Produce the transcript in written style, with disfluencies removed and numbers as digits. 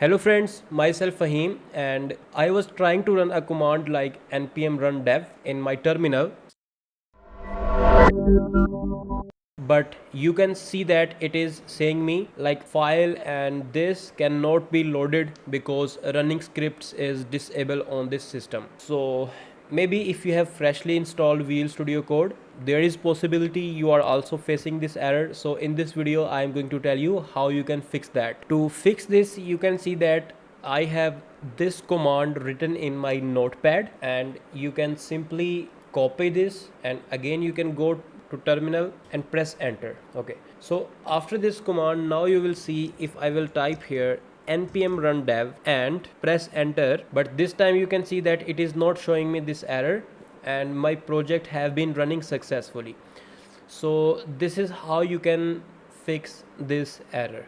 Hello friends, myself Fahim, and I was trying to run a command like npm run dev in my terminal, but you can see that it is saying me like file and this cannot be loaded because running scripts is disabled on this system. So maybe if you have freshly installed Visual Studio Code, there is possibility you are also facing this error. So in this video I am going to tell you how you can fix that. To fix this, you can see that I have this command written in my notepad, and you can simply copy this, and again you can go to terminal and press enter. Okay, so after this command, now you will see if I will type here npm run dev and press enter, but this time you can see that it is not showing me this error and my project have been running successfully. So this is how you can fix this error.